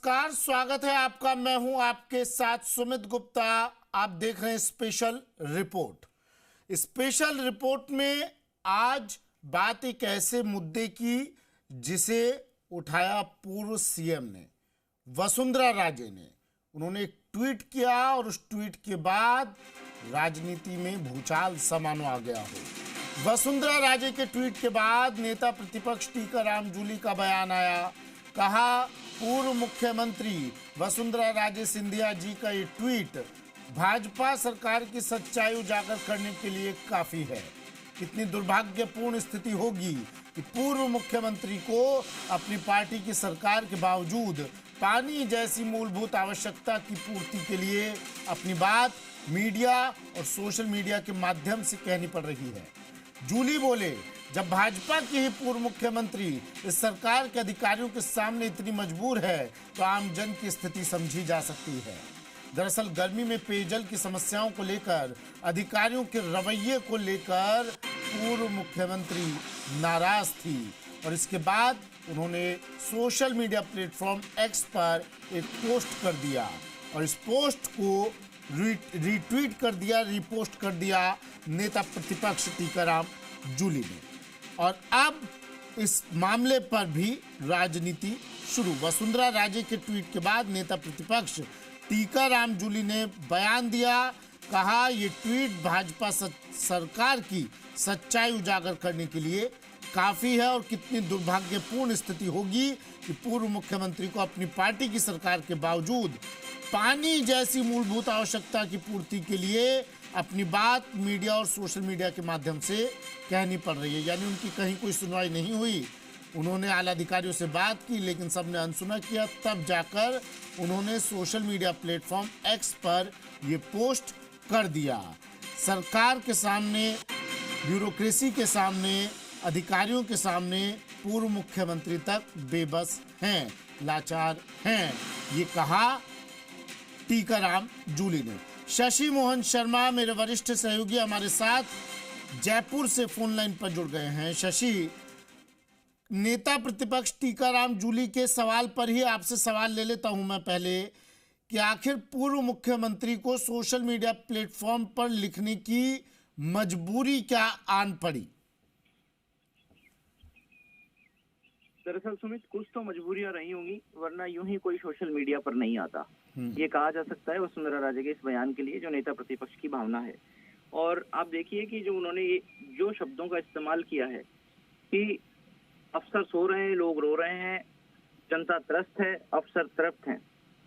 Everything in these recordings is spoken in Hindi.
नमस्कार, स्वागत है आपका। मैं हूं आपके साथ सुमित गुप्ता। आप देख रहे हैं स्पेशल रिपोर्ट। स्पेशल रिपोर्ट में आज बात एक ऐसे मुद्दे की जिसे उठाया पूर्व सीएम ने, वसुंधरा राजे ने। उन्होंने एक ट्वीट किया और उस ट्वीट के बाद राजनीति में भूचाल सा मानो आ गया हो। वसुंधरा राजे के ट्वीट के बाद नेता प्रतिपक्ष टीकाराम जूली का बयान आया। कहा, पूर्व मुख्यमंत्री वसुंधरा राजे सिंधिया जी का ये ट्वीट भाजपा सरकार की सच्चाई उजागर करने के लिए काफी है। कितनी दुर्भाग्यपूर्ण स्थिति होगी कि पूर्व मुख्यमंत्री को अपनी पार्टी की सरकार के बावजूद पानी जैसी मूलभूत आवश्यकता की पूर्ति के लिए अपनी बात मीडिया और सोशल मीडिया के माध्यम से कहनी पड़ रही है। जूली बोले, जब भाजपा की ही पूर्व मुख्यमंत्री इस सरकार के अधिकारियों के सामने इतनी मजबूर है तो आम जन की स्थिति समझी जा सकती है। दरअसल गर्मी में पेयजल की समस्याओं को लेकर, अधिकारियों के रवैये को लेकर पूर्व मुख्यमंत्री नाराज थी और इसके बाद उन्होंने सोशल मीडिया प्लेटफॉर्म एक्स पर एक पोस्ट कर दिया और इस पोस्ट को रीट्वीट कर दिया, रीपोस्ट कर दिया नेता प्रतिपक्ष टीकाराम जूली ने। और अब इस मामले पर भी राजनीति शुरू। वसुंधरा राजे के ट्वीट के बाद नेता प्रतिपक्ष टीकाराम जूली ने बयान दिया। कहा, ये ट्वीट भाजपा सरकार की सच्चाई उजागर करने के लिए काफी है और कितनी दुर्भाग्यपूर्ण स्थिति होगी कि पूर्व मुख्यमंत्री को अपनी पार्टी की सरकार के बावजूद पानी जैसी मूलभूत आवश्यकता की पूर्ति के लिए अपनी बात मीडिया और सोशल मीडिया के माध्यम से कहनी पड़ रही है। यानी उनकी कहीं कोई सुनवाई नहीं हुई। उन्होंने आला अधिकारियों से बात की लेकिन सबने अनसुना किया। तब जाकर उन्होंने सोशल मीडिया प्लेटफॉर्म एक्स पर ये पोस्ट कर दिया। सरकार के सामने, ब्यूरोक्रेसी के सामने, अधिकारियों के सामने पूर्व मुख्यमंत्री तक बेबस हैं, लाचार हैं, ये कहा टीकाराम जूली ने। शशि मोहन शर्मा मेरे वरिष्ठ सहयोगी हमारे साथ जयपुर से फोन लाइन पर जुड़ गए हैं। शशि, नेता प्रतिपक्ष टीकाराम जूली के सवाल पर ही आपसे सवाल ले लेता हूं मैं पहले कि आखिर पूर्व मुख्यमंत्री को सोशल मीडिया प्लेटफॉर्म पर लिखने की मजबूरी क्या आन पड़ी? दरअसल सुमित, कुछ तो मजबूरियां रही होंगी, वरना यूं ही कोई सोशल मीडिया पर नहीं आता। ये कहा जा सकता है वसुंधरा राजे के इस बयान के लिए जो नेता प्रतिपक्ष की भावना है। और आप देखिए कि जो उन्होंने जो शब्दों का इस्तेमाल किया है कि अफसर सो रहे हैं, लोग रो रहे हैं, जनता त्रस्त है, अफसर तृप्त हैं,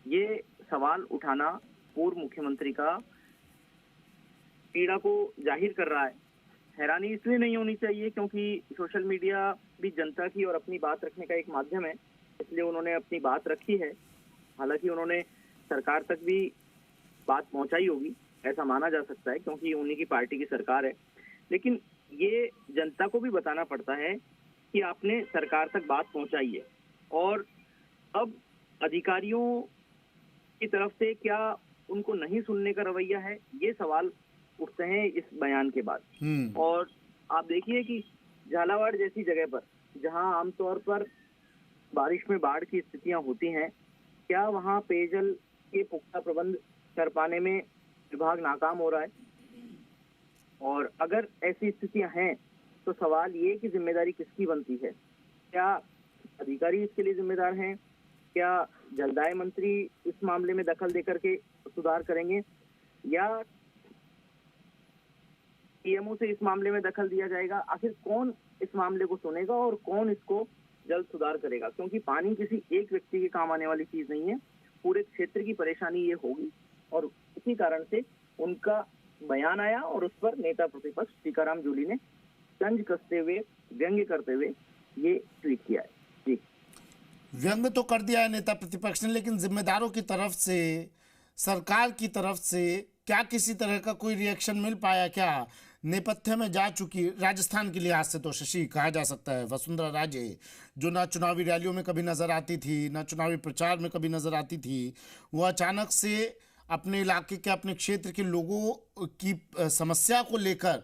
ये सवाल उठाना पूर्व मुख्यमंत्री का पीड़ा को जाहिर कर रहा है। हैरानी इसलिए नहीं होनी चाहिए क्योंकि सोशल मीडिया भी जनता की और अपनी बात रखने का एक माध्यम है, इसलिए उन्होंने अपनी बात रखी है। हालांकि उन्होंने सरकार तक भी बात पहुंचाई होगी, ऐसा माना जा सकता है क्योंकि उन्हीं की पार्टी की सरकार है। लेकिन ये जनता को भी बताना पड़ता है कि आपने सरकार तक बात पहुंचाई है। और अब अधिकारियों की तरफ से क्या उनको नहीं सुनने का रवैया है, ये सवाल उठते हैं इस बयान के बाद। और आप देखिए कि झालावाड़ जैसी जगह पर जहां आमतौर पर बारिश में बाढ़ की स्थितियां होती हैं, क्या वहां पेयजल के पुख्ता प्रबंध कर पाने में विभाग नाकाम हो रहा है? और अगर ऐसी स्थितियां हैं तो सवाल ये कि जिम्मेदारी किसकी बनती है? क्या अधिकारी इसके लिए जिम्मेदार हैं? क्या जलदाय मंत्री इस मामले में दखल देकर के सुधार करेंगे या पीएमओ से इस मामले में दखल दिया जाएगा? आखिर कौन इस मामले को सुनेगा और कौन इसको जल्द सुधार करेगा? क्योंकि पानी किसी एक व्यक्ति के काम आने वाली चीज नहीं है, पूरे क्षेत्र की परेशानी ये होगी। और इसी कारण से उनका बयान आया और उस पर नेता प्रतिपक्ष टीकाराम जूली ने तंज कसते हुए, व्यंग्य करते हुए ये ट्वीट किया है। जी, व्यंग्य तो कर दिया है नेता प्रतिपक्ष ने, लेकिन जिम्मेदारों की तरफ से, सरकार की तरफ से क्या किसी तरह का कोई रिएक्शन मिल पाया? क्या नेपथ्य में जा चुकी राजस्थान के लिहाज से तो शशि कहा जा सकता है वसुंधरा राजे, जो ना चुनावी रैलियों में कभी नजर आती थी, ना चुनावी प्रचार में कभी नजर आती थी, वो अचानक से अपने इलाके के, अपने क्षेत्र के लोगों की समस्या को लेकर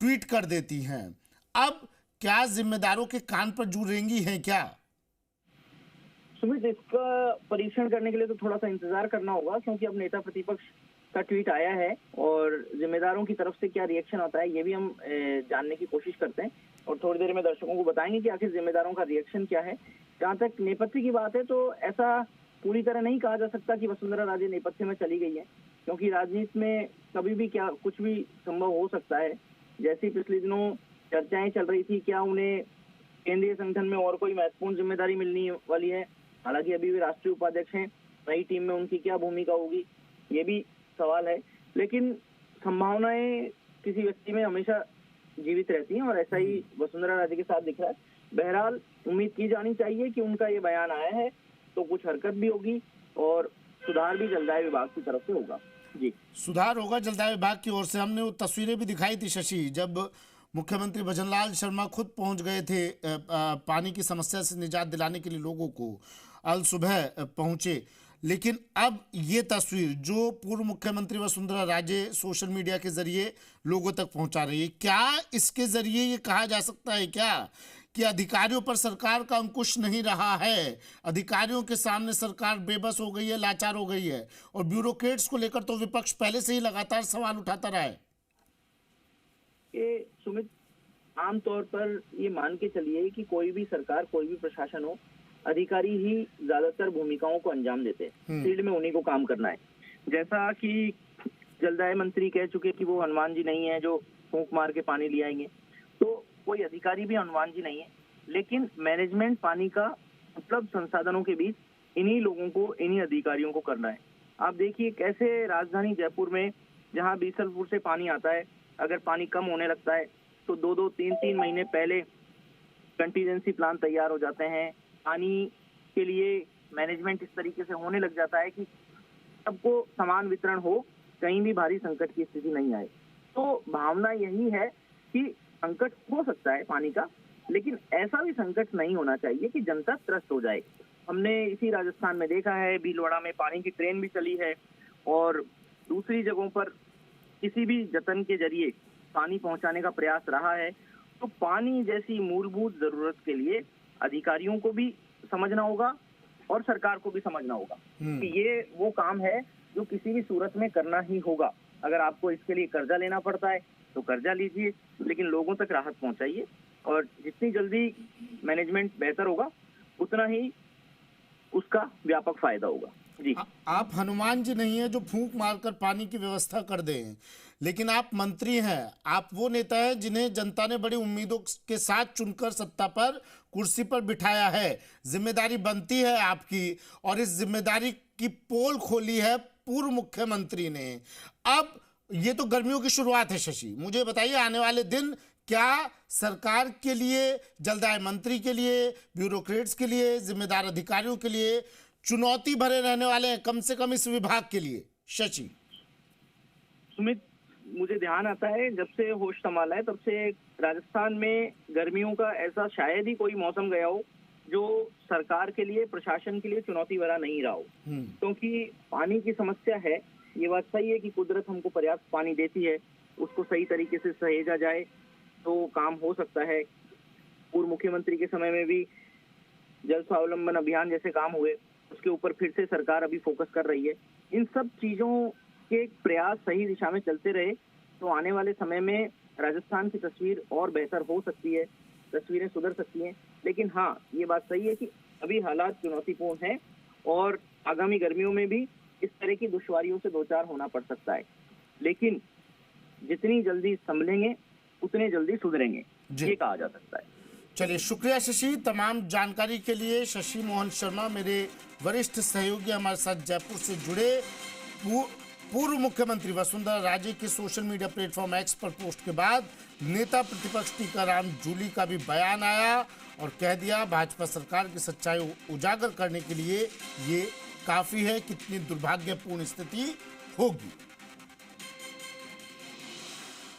ट्वीट कर देती हैं। अब क्या जिम्मेदारों के कान पर जू रेंगी हैं क्या? सुमित, इसका परीक्षण करने के लिए तो थोड़ा सा इंतजार करना होगा, क्योंकि अब नेता प्रतिपक्ष का ट्वीट आया है और जिम्मेदारों की तरफ से क्या रिएक्शन आता है ये भी हम जानने की कोशिश करते हैं और थोड़ी देर में दर्शकों को बताएंगे कि आखिर जिम्मेदारों का रिएक्शन क्या है। जहाँ तक नेपथ्य की बात है तो ऐसा पूरी तरह नहीं कहा जा सकता कि वसुंधरा राजे नेपथ्य में चली गई है, क्योंकि राजनीति में कभी भी क्या कुछ भी संभव हो सकता है। जैसी पिछले दिनों चर्चाएं चल रही थी, क्या उन्हें केंद्रीय संगठन में और कोई महत्वपूर्ण जिम्मेदारी मिलने वाली है, हालांकि अभी भी राष्ट्रीय उपाध्यक्ष हैं, नई टीम में उनकी क्या भूमिका होगी ये भी सवाल है। लेकिन संभावनाएं किसी व्यक्ति में हमेशा जीवित रहती हैं और ऐसा ही वसुंधरा राजे के साथ दिख रहा है। बहरहाल उम्मीद की जानी चाहिए कि उनका ये बयान आया है तो कुछ हरकत भी होगी और सुधार भी जलदाय विभाग की तरफ से होगा। जी, सुधार होगा जलदाय विभाग की ओर से। हमने वो तस्वीरें भी दिखाई थी शशि, जब मुख्यमंत्री भजनलाल शर्मा खुद पहुंच गए थे पानी की समस्या से निजात दिलाने के लिए लोगों को, अल सुबह पहुंचे। लेकिन अब ये तस्वीर जो पूर्व मुख्यमंत्री वसुंधरा राजे सोशल मीडिया के जरिए लोगों तक पहुंचा रही है, क्या इसके जरिए ये कहा जा सकता है क्या कि अधिकारियों पर सरकार का अंकुश नहीं रहा है, अधिकारियों के सामने सरकार बेबस हो गई है, लाचार हो गई है, और ब्यूरोक्रेट्स को लेकर तो विपक्ष पहले से ही लगातार सवाल उठाता रहा है? ये सुमित, आमतौर पर ये मान के चलिए कि कोई भी सरकार, कोई भी प्रशासन हो, अधिकारी ही ज्यादातर भूमिकाओं को अंजाम देते हैं। फील्ड में उन्हीं को काम करना है। जैसा कि जलदाय मंत्री कह चुके कि वो हनुमान जी नहीं है जो फूंक मार के पानी ले आएंगे, तो कोई अधिकारी भी हनुमान जी नहीं है। लेकिन मैनेजमेंट पानी का मतलब संसाधनों के बीच इन्हीं लोगों को, इन्हीं अधिकारियों को करना है। आप देखिए कैसे राजधानी जयपुर में, जहाँ बीसलपुर से पानी आता है, अगर पानी कम होने लगता है तो 2-2, 3-3 महीने पहले कंटीजेंसी प्लान तैयार हो जाते हैं। पानी के लिए मैनेजमेंट इस तरीके से होने लग जाता है कि सबको समान वितरण हो, कहीं भी भारी संकट की स्थिति नहीं आए। तो भावना यही है कि संकट हो सकता है पानी का, लेकिन ऐसा भी संकट नहीं होना चाहिए कि जनता त्रस्त हो जाए। हमने इसी राजस्थान में देखा है, भीलवाड़ा में पानी की ट्रेन भी चली है और दूसरी जगहों पर किसी भी जतन के जरिए पानी पहुंचाने का प्रयास रहा है। तो पानी जैसी मूलभूत जरूरत के लिए अधिकारियों को भी समझना होगा और सरकार को भी समझना होगा कि ये वो काम है जो किसी भी सूरत में करना ही होगा। अगर आपको इसके लिए कर्जा लेना पड़ता है तो कर्जा लीजिए, लेकिन लोगों तक राहत पहुंचाइए, और जितनी जल्दी मैनेजमेंट बेहतर होगा उतना ही उसका व्यापक फायदा होगा। जी, आप हनुमान जी नहीं है जो फूंक मारकर पानी की व्यवस्था कर दें, लेकिन आप मंत्री हैं, आप वो नेता हैं जिन्हें जनता ने बड़ी उम्मीदों के साथ चुनकर सत्ता पर, कुर्सी पर बिठाया है। जिम्मेदारी बनती है आपकी, और इस जिम्मेदारी की पोल खोली है पूर्व मुख्यमंत्री ने। अब ये तो गर्मियों की शुरुआत है शशि, मुझे बताइए आने वाले दिन क्या सरकार के लिए, जलदाय मंत्री के लिए, ब्यूरोक्रेट्स के लिए, जिम्मेदार अधिकारियों के लिए चुनौती भरे रहने वाले हैं, कम से कम इस विभाग के लिए? शशि, सुमित, मुझे ध्यान आता है जब से होश संभाला है तब से राजस्थान में गर्मियों का ऐसा शायद ही कोई मौसम गया हो जो सरकार के लिए, प्रशासन के लिए चुनौती भरा नहीं रहा हो। क्योंकि पानी की समस्या है, ये बात सही है कि कुदरत हमको पर्याप्त पानी देती है, उसको सही तरीके से सहेजा जाए तो काम हो सकता है। पूर्व मुख्यमंत्री के समय में भी जल स्वावलंबन अभियान जैसे काम हुए, उसके ऊपर फिर से सरकार अभी फोकस कर रही है। इन सब चीजों के प्रयास सही दिशा में चलते रहे तो आने वाले समय में राजस्थान की तस्वीर और बेहतर हो सकती है, तस्वीरें सुधर सकती हैं। लेकिन हाँ, ये बात सही है कि अभी हालात चुनौतीपूर्ण हैं और आगामी गर्मियों में भी इस तरह की दुश्वारियों से दो चार होना पड़ सकता है, लेकिन जितनी जल्दी संभलेंगे उतने जल्दी सुधरेंगे, ये कहा जा सकता है। चलिए, शुक्रिया शशि तमाम जानकारी के लिए। शशि मोहन शर्मा मेरे वरिष्ठ सहयोगी, हमारे साथ जयपुर से जुड़े। पूर्व मुख्यमंत्री वसुंधरा राजे के सोशल मीडिया प्लेटफॉर्म एक्स पर पोस्ट के बाद नेता प्रतिपक्ष टीकाराम जूली का भी बयान आया और कह दिया भाजपा सरकार की सच्चाई उजागर करने के लिए ये काफी है, कितनी दुर्भाग्यपूर्ण स्थिति होगी।